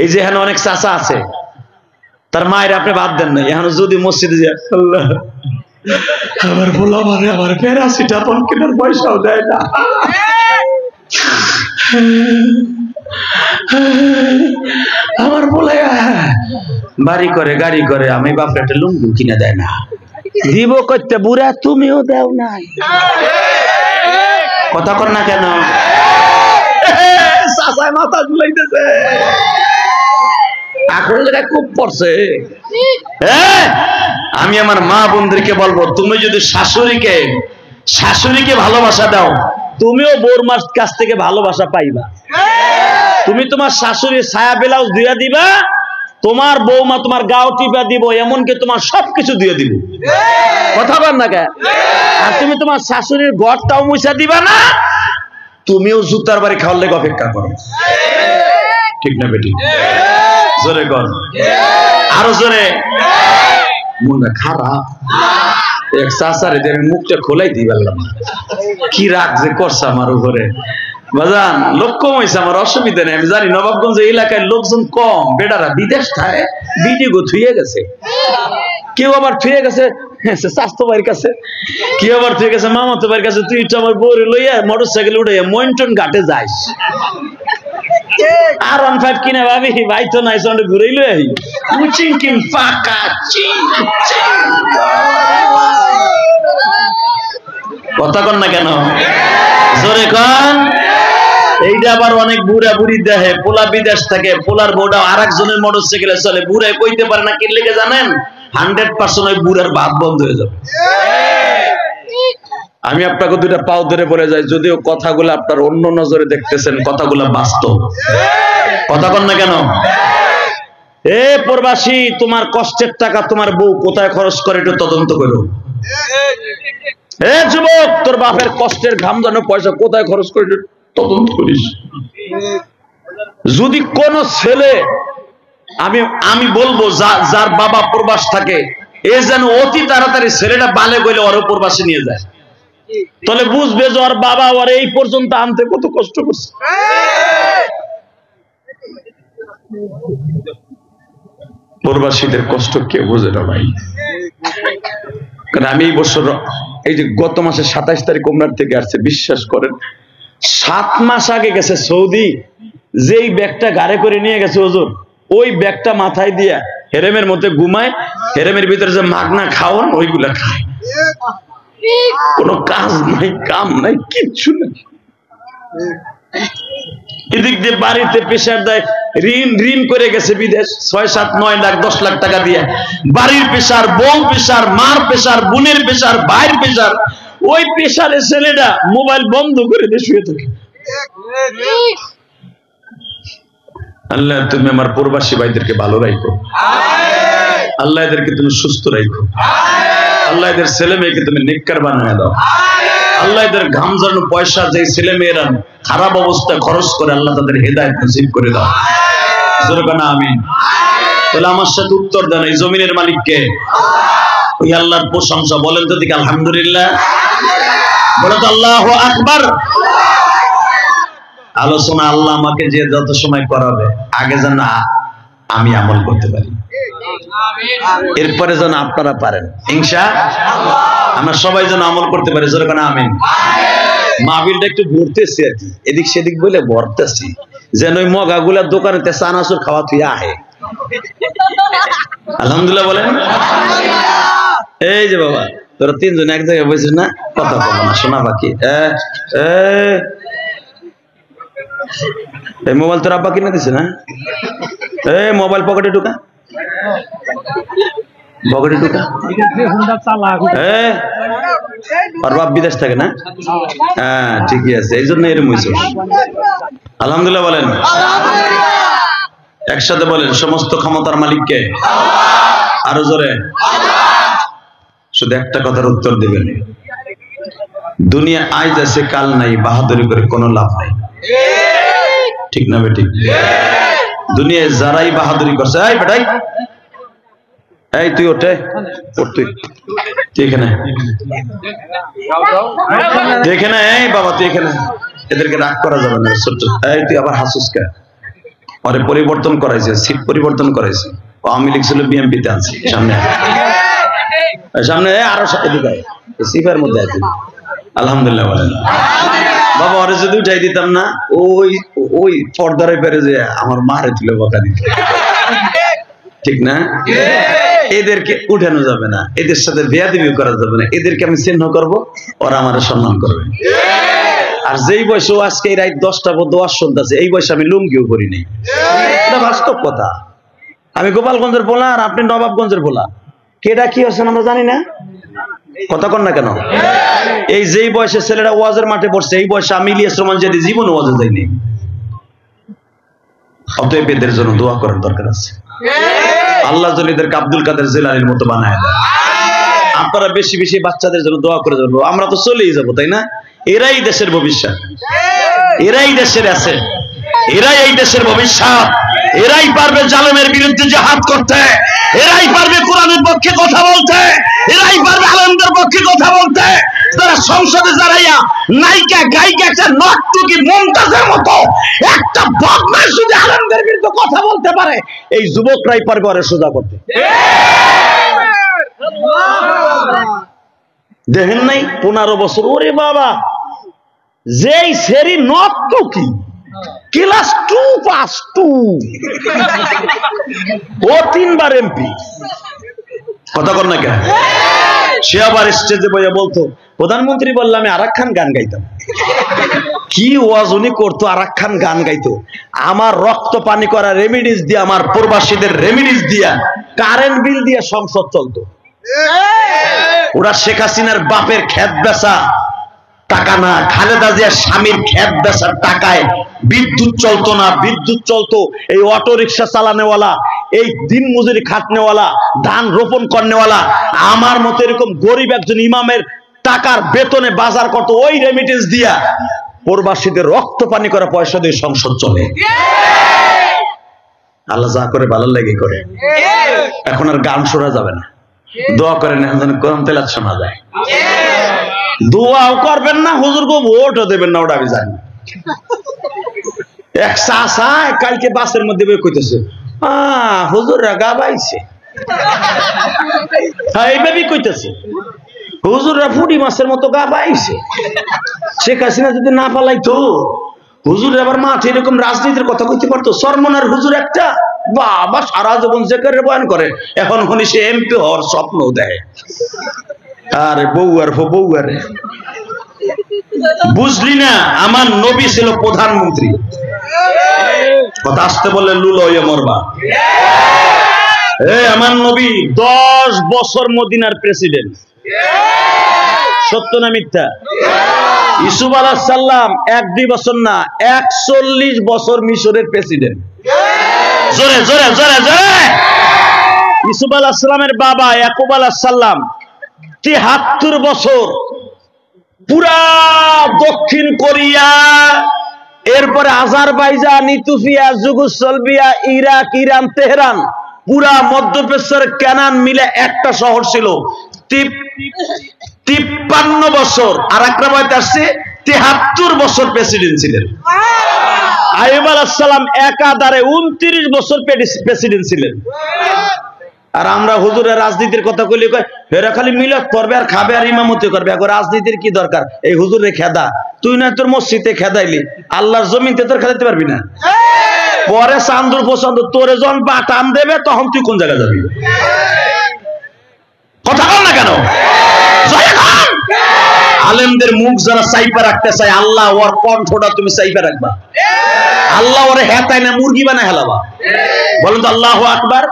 এই যে এখানে অনেক চাচা আছে, তার মায়ের আপনি বাদ দেন না, এখন যদি মসজিদে যায় আল্লাহ আমার বলা মানে আমার প্যারাসিটামল কেনার পয়সাও দেয় না, আমার বলে বাড়ি করে গাড়ি করে, আমি বাপরে একটা লুঙ্গি কিনে দেয় না, দিব করতে বুড়া তুমিও দেও নাই, কথা কর না কেন? চাচায় মাথা ঝুলাইতেছে, এখন জায়গায় খুব পড়ছে। আমি আমার মা বোনদেরকে বলবো, তুমি যদি শাশুড়িকে ভালোবাসা দাও, তুমিও বোর মাস কাছ থেকে ভালোবাসা পাইবা। তুমি তোমার শাশুড়ির ছায়া ব্লাউজ দিয়ে দিবা, তোমার বৌমা তোমার গাও টিপা দিব, এমনকি তোমার সবকিছু দিয়ে দিব, কথা বল না কে? আর তুমি তোমার শাশুড়ির ঘরটাও মুছা দিবা না, তুমিও জুতার বাড়ি খাওয়ার লেগে অপেক্ষা করো, ঠিক না বেটি? জোরে কর, আরো জোরে। মনটা খারাপ, এক চাচার এদের মুখটা খোলাই দিই পারলাম, কি রাগ যে করছে আমার উপরে। বাজান লোক কম হয়েছে, আমার অসুবিধা নেই, আমি জানি নবাবগঞ্জ এলাকায় লোকজন কম, বেটারা বিদেশ থাকে, বিডিগো থুয়ে গেছে, কেউ আবার থুয়ে গেছে স্বাস্থ্য বাড়ির কাছে, কেউ আবার থুয়ে গেছে মামাতো বাড়ির কাছে। তুই তো আমার বউরে লইয়া মোটর সাইকেল উঠে মইনটন ঘাটে যাইস, আর 15 কিনে ভাবি ভাই তো নাই, সঙ্গে ঘুরেই লই আই চিংকিং ফাঁকা কথা কন না কেন? জোরে কন। এইটা আবার অনেক বুড়া বুড়ি দেহে, পোলা বিদেশ থাকে, পোলার বউটা আরেকজনের মোটর সাইকেলে চলে, বুড়ায় কইতে পারে না, কি লেগে জানেন? 100% ওই বুড়ার ভাত বন্ধ হয়ে যাবে। আমি আপনাকে দুটা পাও ধরে বলে যাই, যদিও কথাগুলো আপনার অন্য নজরে দেখতেছেন, কথাগুলো বাস্তব, কথা কন না কেন? এ প্রবাসী, তোমার কষ্টের টাকা তোমার বউ কোথায় খরচ করে একটু তদন্ত করো। এ যুবক, তোর বাপের কষ্টের ঘাম জানো পয়সা কোথায় খরচ করে তদন্ত করিস। যদি কোন ছেলে, আমি বলবো যার বাবা প্রবাস থাকে, এ যেন অতি তাড়াতাড়ি ছেলেটা বালে গেলে ওর প্রবাসে নিয়ে যায়, তাহলে বুঝবে যে ওর বাবা ওর এই পর্যন্ত আনতে কত কষ্ট করছে। প্রবাসীদের কষ্ট কেউ বোঝে না ভাই। কারণ আমি এই বছর, এই যে গত মাসে 27 তারিখ ওমরার থেকে আসছে, বিশ্বাস করেন 7 মাস আগে গেছে সৌদি, যেই ব্যাগটা গাড়ি করে নিয়ে গেছে হুজুর, ওই ব্যাগটা মাথায় দিয়া হেরেমের মধ্যে ঘুমায়, হেরেমের ভিতরে যে মাগনা খাওয়ান ওইগুলা খায়, কোনো কাজ নাই, কাম নাই, কিচ্ছু নাই। এদিক দিয়ে বাড়িতে প্রেশার দেয়, ঋণ করে গেছে বিদেশ 6, 7, 9 লাখ 10 লাখ টাকা দিয়ে, বাড়ির প্রেশার, বউ প্রেশার, মার প্রেশার, বোনের প্রেশার, ভাইয়ের প্রেশার, ওই প্রেশারে ছেলেটা মোবাইল বন্ধ করে দিয়ে শুয়ে থাকে। আল্লাহ তুমি আমার প্রবাসী ভাইদেরকে ভালো রাখো, আল্লাহ এদেরকে তুমি সুস্থ রাখো, আল্লাহ এদের ছেলে মেয়েকে তুমি নেককার বানায় দাও, আল্লাহ এদের ঘাম ঝরানো পয়সা যে ছেলে মেয়েরা খারাপ অবস্থা খরচ করে, আল্লাহ তাদের হেদায়েত নসিব করে দাও। জোরে বলো আমিন। তাহলে আমার সাথে উত্তর দেন, এই জমিনের মালিক কে? ওই আল্লাহর প্রশংসা বলেন তো দিকে আলহামদুলিল্লাহ, বলে তো আল্লাহু আকবার। আলোচনা আল্লাহ আমাকে যে যত সময় করাবে, আগে যেন আমি আমল করতে পারি, এরপরে যেন আপনারা পারেন ইনশাআল্লাহ, আমরা সবাই যেন আমল করতে পারি। জোরে বলো আমিন। মাহফিলটা একটু ঘুরতেছি আর কি, এদিক সেদিক বলে ভরতেছি, যেন ওই মগাগুলার দোকানেতে চানাচুর খাওয়া তুই আহে। আলহামদুলিল্লাহ বলেন। এই যে বাবা, তোরা 3 জন এক জায়গায় বসেছিস না, কথা বলো না, শোনা বাকি। এই মোবাইল তোর আব্বা কিনে দিছে না? মোবাইল পকেটে ঢুকা, পকেটে ঢুকা। আর বাপ বিদেশ থাকে না? হ্যাঁ ঠিকই আছে, এই জন্য এরকম হয়েছে। আলহামদুলিল্লাহ বলেন, একসাথে বলেন, সমস্ত ক্ষমতার মালিক কে? আরো জোরে। শুধু একটা কথার উত্তর দিবেন, দুনিয়া আজ আছে কাল নাই, বাহাদুরি করে কোনো লাভ নাই, ঠিক না বেটি? দুনিয়ায় যারাই বাহাদুরি করছে, এই বেটাই, এই তুই ওঠে, তুই এখানে, এই বাবা তুই এখানে, এদেরকে রাগ করা যাবে না। এই তুই আবার হাসুস কে? ওরে পরিবর্তন করাইছে, সিট পরিবর্তন করাইছে। আওয়ামী লীগ ছিল বিএনপিতে আছে, সামনে সামনে আরো এদিকে সিফের মধ্যে আছে। আলহামদুলিল্লাহ বলেন বাবা, ওরে যদি উঠাই দিতাম না, ওই ওই পর্দারে পেরে যে আমার মারে তুল বকা দিত, ঠিক না? এদেরকে উঠানো যাবে না, এদের সাথে বেয়াদবি করা যাবে না, এদেরকে আমি চিহ্ন করব, ওরা আমার সম্মান করবে। আর যেই বয়সে আজকে এই রাত 10টা পর্যন্ত ওয়াজ শুনতেছে, এই বয়সে আমি লুঙ্গিও করি নাই, এটা বাস্তব কথা। আমি গোপালগঞ্জের বলা আর আপনি নবাবগঞ্জের বলা, কেডা কি হচ্ছেন আমরা জানি না, কথা কন না কেন? এই যেই বয়সে ছেলেরা ওয়াজের মাঠে পড়ছে, এই বয়সে আমি ইলিয়াস রহমান যদি জীবন ওয়াজে যাইনি। অতএব এদের জন্য দোয়া করার দরকার আছে। আল্লাহ যদি এদেরকে আব্দুল কাদের জিলানীর মতো বানায় দেয়, আপনারা বেশি বেশি বাচ্চাদের জন্য দোয়া করে যাবো। আমরা তো চলেই যাবো, তাই না? এরাই দেশের ভবিষ্যৎ, এরাই দেশের আছে, এরাই এই দেশের ভবিষ্যৎ। এরাই পারবে জালেমের বিরুদ্ধে জিহাদ করতে, এরাই পারবে কোরআনের পক্ষে কথা বলতে, এরাই পারবে আলেমদের পক্ষে কথা বলতে। তারা সংসদে দাঁড়াইয়া নায়িকা গায়িকা একটা নর্তকী মুমতাজের মতো একটা বদমাশ যদি আলেমদের বিরুদ্ধে কথা বলতে পারে, এই যুবকরাই পারবে ওরে সোজা করতে। দেখেন নাই 15 বছর, ওরে বাবা, যেই সেরি নর্তকী ক্লাস 2 পাস 2, ও 3 বার এমপি, কথা কর না কেন? সে আবার স্টেজে বইয়া বলতো, প্রধানমন্ত্রী বললাম আমি আরাক খান গান গাইতাম। কি ওয়াজ উনি করতো, আরাক খান গান গাইতো। আমার রক্ত পানি করা রেমিডিস দিয়ে, আমার প্রবাসীদের রেমিডিস দিয়া, কারেন্ট বিল দিয়ে সংসদ চলতো। ওরা শেখ হাসিনার বাপের খেত বেচা টাকা না, খালেদা জিয়ার স্বামীর খেত বেচার টাকায় বিদ্যুৎ চলতো না। বিদ্যুৎ চলতো এই অটো রিক্সা চালানেওয়ালা, এই দিন মজুরি খাটনেওয়ালা, ধান রোপণ করনেওয়ালা, আমার মতো এরকম গরিব একজন ইমামের টাকার বেতনে বাজার করত, ওই রেমিটেন্স দিয়া প্রবাসীদের রক্ত পানি করা পয়সা দিয়ে সংসদ চলে। আল্লাহ যা করে ভালো লাগে করে। এখন আর গান শোনা যাবে না, দোয়া করেন এখন যেন কোরআন তেলাওয়াত শোনা যায়। দোয়াও করবেন না, হুজুরকে ভোটও দেবেন না, ওটা আমি জানি। এক চাচা কালকে বাসের মধ্যে বই কইতেছে, হুজুররা গাবাইছে, এইভাবেই কইতেছে, হুজুররা ফুটি মাছের মতো গাবাইছে। শেখ হাসিনা যদি না পালাইতো, হুজুর আবার মাঠে এরকম রাজনীতির কথা কইতে পারতো। সরমনার হুজুর একটা, বাবা সারা জীবন জেকারের বয়ান করে, এখন শুনি সে এমপি হওয়ার স্বপ্ন দেয়। আরে বউয়ার বউয়ারে বুঝলি না, আমার নবী ছিল প্রধানমন্ত্রী, কথা আসতে বললে লুলো হয়ে মরবা। আমার নবী 10 বছর মদিনার প্রেসিডেন্ট, সত্য না মিথ্যা? ইউসুফ আলাইহিস সালাম 1-2 বছর না, 41 বছর মিশরের প্রেসিডেন্ট। জোরে জোরে জোরে জোরে। ইউসুফ আলাইহিস সালামের বাবা ইয়াকুব আলাইহিস সালাম 73 বছর পুরা দক্ষিণ কোরিয়া, এরপরে Azerbaijan, Ethiopia, Yugoslavia, Iraq, Iran, Tehran, পুরা মধ্যপ্রাচ্যের কানান মিলে একটা শহর ছিল। 53 বছর। আর একটা বয়স আসছে 73 বছর প্রেসিডেন্ট ছিলেন। আইয়ুব আলাইহিস সালাম একাধারে 29 বছর প্রেসিডেন্ট ছিলেন। আর আমরা হুজুরের রাজনীতির কথা কইলে কয় এরা খালি মিলাদ করবে আর খাবে আর ইমামতি করবে, এখন রাজনীতির কি দরকার? এই হুজুরে খেদা, তুই না তোর মসজিদে খেদাইলি, আল্লাহর জমিনতে তোর খেদাইতে পারবি না। পরে চান্দুর পছন্দ, তোরে যখন বাটাম দেবে তখন তুই কোন জায়গায় যাবি? কথা বল না কেন? আলেমদের মুখ যারা চাইপা রাখতে চায়, আল্লাহ ওর কণ্ঠটা তুমি চাইপা রাখবা। আল্লাহ ওরে হেতায় না মুরগি বানায় হেলাবা। বলেন তো আল্লাহু আকবার।